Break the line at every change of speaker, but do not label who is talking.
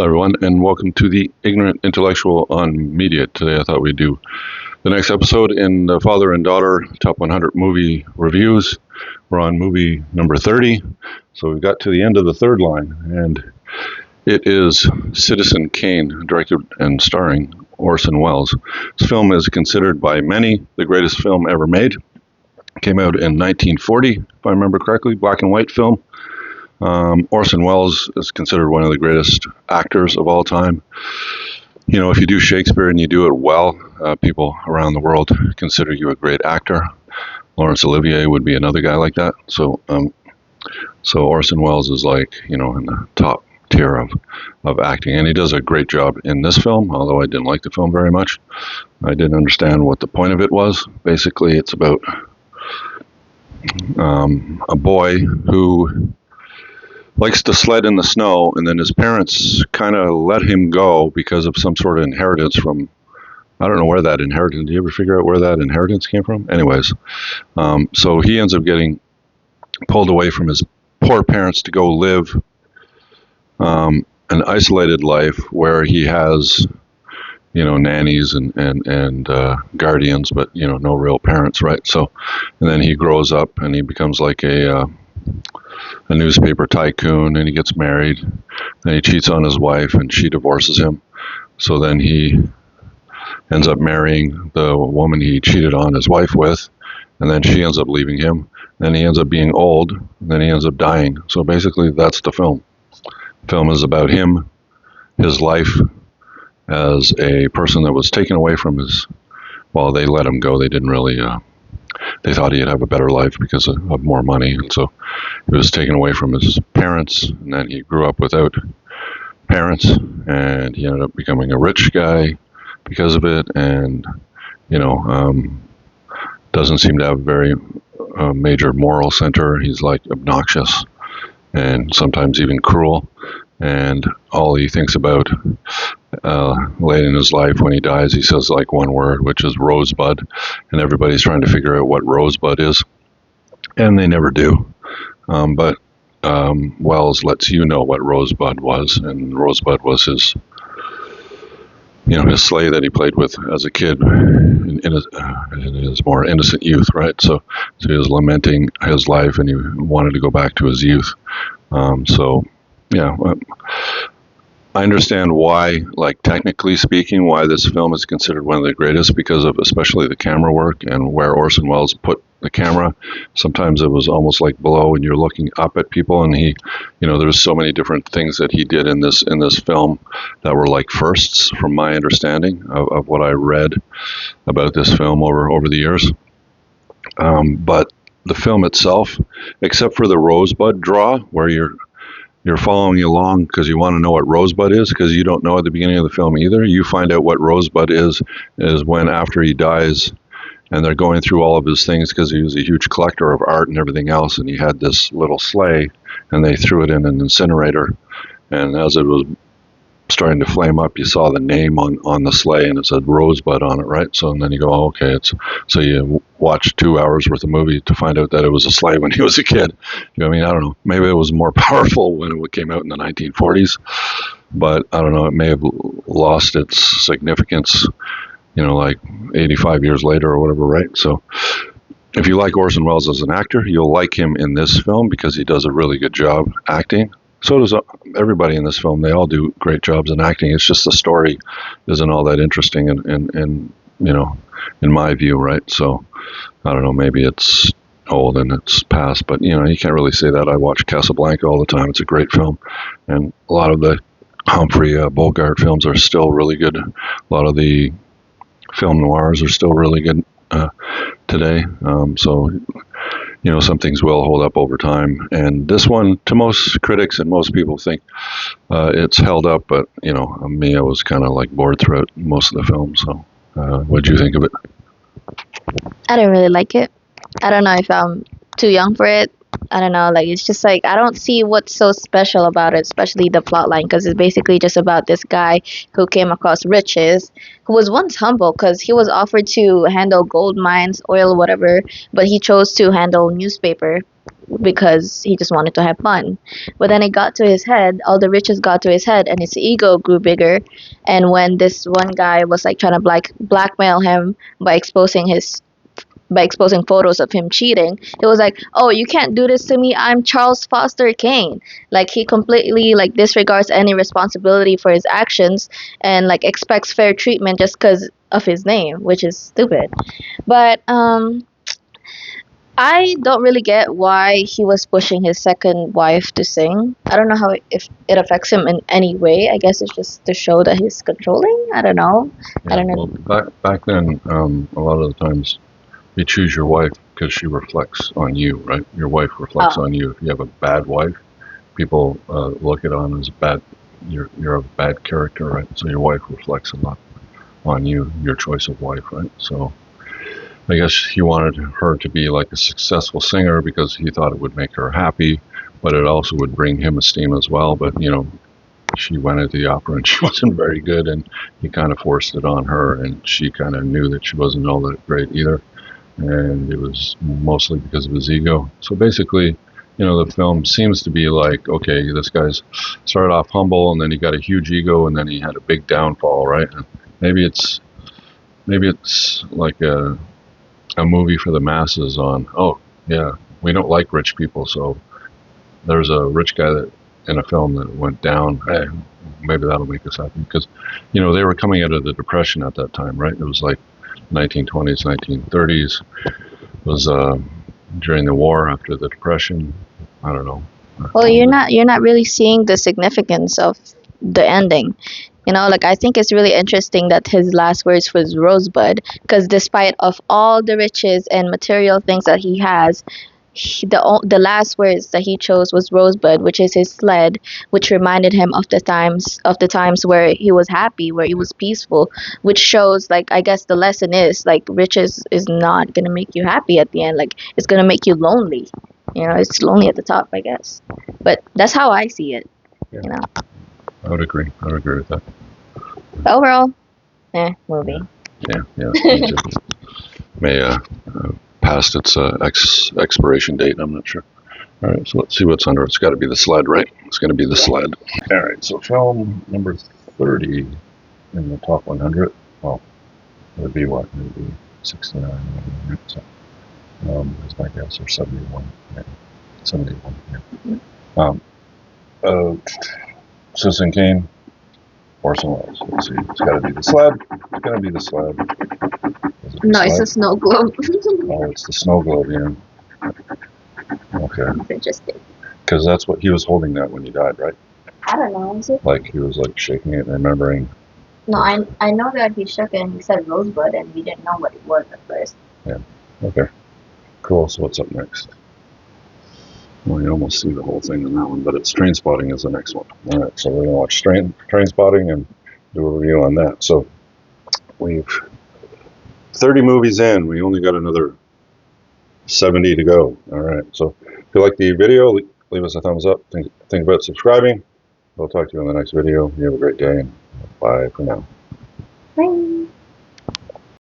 Hello, everyone, and welcome to the Ignorant Intellectual on Media. Today, I thought we'd do the next episode in the father and daughter top 100 movie reviews. We're on movie number 30, so we've got to the end of the third line, and it is Citizen Kane, directed and starring Orson Welles. This film is considered by many the greatest film ever made. It came out in 1940, if I remember correctly, black and white film. Orson Welles is considered one of the greatest actors of all time. You know, if you do Shakespeare and you do it well, people around the world consider you a great actor. Laurence Olivier would be another guy like that. So Orson Welles is like, you know, in the top tier of acting, and he does a great job in this film, although I didn't like the film very much. I didn't understand what the point of it was. Basically, it's about a boy who likes to sled in the snow, and then his parents kind of let him go because of some sort of inheritance from, I don't know where that inheritance, do you ever figure out where that inheritance came from? Anyways, so he ends up getting pulled away from his poor parents to go live an isolated life where he has, you know, nannies and guardians, but, you know, no real parents, right? So, and then he grows up and he becomes like a newspaper tycoon, and he gets married, and he cheats on his wife, and she divorces him. So then he ends up marrying the woman he cheated on his wife with, and then she ends up leaving him. Then he ends up being old, and then he ends up dying. So basically, that's the film. The film is about him, his life as a person that was taken away from his, well, they let him go. They didn't really, they thought he'd have a better life because of more money, and so he was taken away from his parents, and then he grew up without parents, and he ended up becoming a rich guy because of it, and, you know, doesn't seem to have a very major moral center. He's like obnoxious and sometimes even cruel, and all he thinks about late in his life when he dies, he says like one word, which is rosebud, and everybody's trying to figure out what rosebud is, and they never do. But Wells lets you know what rosebud was, and rosebud was his, you know, his sleigh that he played with as a kid in his more innocent youth, right? So he was lamenting his life, and he wanted to go back to his youth. So yeah. I understand why, like technically speaking, why this film is considered one of the greatest, because of especially the camera work and where Orson Welles put the camera. Sometimes it was almost like below, and you're looking up at people, and he, you know, there's so many different things that he did in this film that were like firsts, from my understanding of what I read about this film over the years. But the film itself, except for the rosebud draw, where you're following along because you want to know what rosebud is, because you don't know at the beginning of the film either. You find out what rosebud is when, after he dies, and they're going through all of his things, because he was a huge collector of art and everything else, and he had this little sleigh, and they threw it in an incinerator, and as it was starting to flame up, you saw the name on the sleigh, and it said Rosebud on it, right? So, and then you go, oh, okay, so you watch 2 hours worth of movie to find out that it was a sleigh when he was a kid. You know, I mean, I don't know, maybe it was more powerful when it came out in the 1940s, but I don't know, it may have lost its significance, you know, like 85 years later or whatever, right? So if you like Orson Welles as an actor, you'll like him in this film because he does a really good job acting. So does everybody in this film. They all do great jobs in acting. It's just the story isn't all that interesting, and you know, in my view, right? So I don't know, maybe it's old and it's past, but, you know, you can't really say that. I watch Casablanca all the time. It's a great film, and a lot of the Humphrey Bogart films are still really good. A lot of the film noirs are still really good today. So, you know, some things will hold up over time. And this one, to most critics and most people, think it's held up. But, you know, me, I was kind of like bored throughout most of the film. So what did you think of it?
I didn't really like it. I don't know if I'm too young for it. I don't know, like, it's just like, I don't see what's so special about it, especially the plot line, because it's basically just about this guy who came across riches, who was once humble because he was offered to handle gold mines, oil, whatever, but he chose to handle newspaper. because he just wanted to have fun. But then it got to his head, all the riches got to his head, and his ego grew bigger. And when this one guy was like trying to blackmail him by exposing photos of him cheating, it was like, oh, you can't do this to me, I'm Charles Foster Kane. Like, he completely like disregards any responsibility for his actions, and like expects fair treatment just because of his name, which is stupid. But I don't really get why he was pushing his second wife to sing. I don't know how if it affects him in any way. I guess it's just to show that he's controlling. I don't know. I
Yeah,
don't
well,
know.
back then, a lot of the times you choose your wife because she reflects on you, right? Your wife reflects
Oh,
on you. If you have a bad wife, people look it on as bad. You're a bad character, right? So your wife reflects a lot on you, your choice of wife, right? So I guess he wanted her to be like a successful singer because he thought it would make her happy, but it also would bring him esteem as well. But she went into the opera and she wasn't very good, and he kind of forced it on her, and she kind of knew that she wasn't all that great either, and it was mostly because of his ego. So basically, the film seems to be like, okay, this guy's started off humble, and then he got a huge ego, and then he had a big downfall, right? And maybe it's like a movie for the masses on, oh yeah, we don't like rich people, so there's a rich guy that in a film that went down. Hey, maybe that'll make us happy because, they were coming out of the depression at that time, right? It was like 1920s, 1930s. It was during the war after the depression. I don't know.
well, you're not really seeing the significance of the ending. Like, I think it's really interesting that his last words was Rosebud, because despite of all the riches and material things that he has, the last words that he chose was Rosebud, which is his sled, which reminded him of the times where he was happy, where he was peaceful, which shows, like, I guess the lesson is like riches is not gonna make you happy at the end. Like, it's gonna make you lonely. It's lonely at the top, I guess. But that's how I see it.
Yeah,
You know.
I would agree. I would agree with that.
But overall, movie.
Yeah, me too. May past its expiration date. I'm not sure. All right, so let's see what's under. It's got to be the sled, right? It's going to be the sled. All right, so film number 30 in the top 100. Well, it would be what? It would be 69. Right? So, that's my guess, or 71. Yeah, 71. Yeah. Um, Citizen Kane or someone else. Let's see. It's got to be the sled. It's going to be the sled. Is it the
No, it's a
sled?
snow globe.
Oh, it's the snow globe, yeah. Okay.
It's interesting.
Because that's what he was holding that when he died, right?
I don't know. Is it?
Like he was like shaking it and remembering.
No, I know that he shook it and he said Rosebud, and we didn't know what it was at first.
Yeah. Okay. Cool. So what's up next? Well, you almost see the whole thing in that one, but it's Train Spotting is the next one. All right. So we're gonna watch Train Spotting and do a review on that. So we've 30 movies in. We only got another 70 to go. All right. So if you like the video, leave us a thumbs up. Think about subscribing. We'll talk to you in the next video. You have a great day, and bye for now.
Bye.